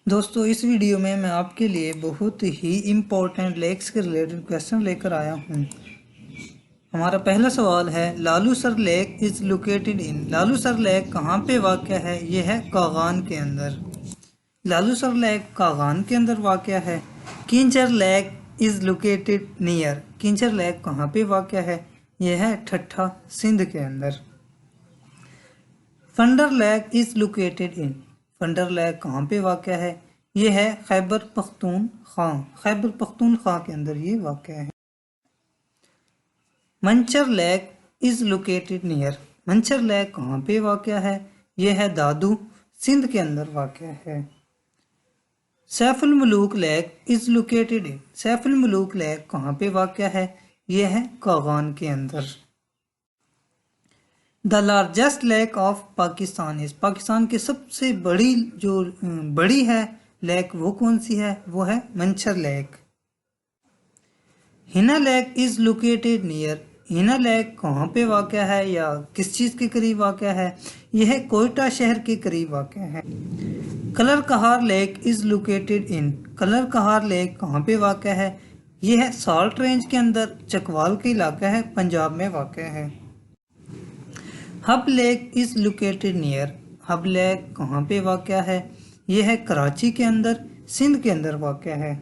دوستو اس ویڈیو میں آپ کے لیے بہت ہی امپورٹنٹ لیکس کے ریلیٹڈ کویسچن لے کر آیا ہوں۔ ہمارا پہلا سوال ہے Lulusar lake is located in. Lulusar lake کہاں پہ واقع ہے؟ یہ ہے کاغان کے اندر۔ لالو سر لیک کاغان کے اندر واقع ہے۔ Keenjhar lake is located near. Keenjhar lake کہاں پہ واقع ہے؟ یہ ہے ٹھٹھا سندھ کے اندر۔ Phander lake is located in. Phander lake کہاں پہ واقع ہے؟ یہ ہے خیبر پختونخوا۔ خیبر پختونخوا کے اندر یہ واقع ہے۔ Manchar lake is located near. Manchar lake کہاں پہ واقع ہے؟ یہ ہے دادو سندھ کے اندر واقع ہے۔ Saif ul Muluk lake is located in. Saif ul Muluk lake کہاں پہ واقع ہے؟ یہ ہے کاغان کے اندر۔ The largest lake of Pakistan is. Pakistan کی سب سے بڑی ہے لیک وہ کون سی ہے؟ وہ ہے Manchar lake. Hanna lake is located near. Hanna lake کہاں پہ واقع ہے یا کس چیز کے قریب واقع ہے؟ یہ ہے کوئٹہ شہر کے قریب واقع ہے۔ Kallar Kahar lake is located in. Kallar Kahar lake کہاں پہ واقع ہے؟ یہ ہے سالٹ رینج کے اندر، چکوال کے علاقہ ہے، پنجاب میں واقع ہے۔ Hub lake is located near. Hub lake کہاں پہ واقع ہے؟ یہ ہے کراچی کے اندر، سندھ کے اندر واقع ہے۔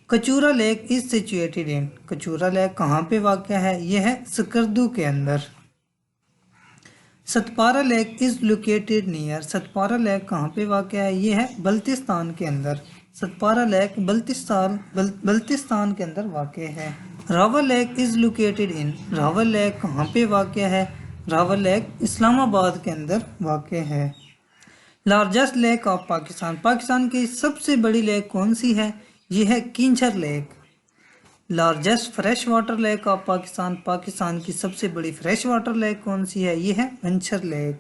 Kachura lake is situated in. Kachura lake کہاں پہ واقع ہے؟ یہ ہے سکردو کے اندر۔ Satpara lake is located near. Satpara lake کہاں پہ واقع ہے؟ یہ ہے بلتستان کے اندر۔ ستپارا لیک بلتستان کے اندر واقع ہے۔ Rawal lake is located in. Rawal lake کہاں پہ واقع ہے؟ راول لیک اسلام آباد کے اندر واقع ہے۔ Largest lake of Pakistan. Pakistan کی سب سے بڑی لیک کون سی ہے؟ یہ ہے Keenjhar lake. Largest fresh water lake of Pakistan. Pakistan کی سب سے بڑی فریش واٹر لیک کون سی ہے؟ یہ ہے منچر لیک۔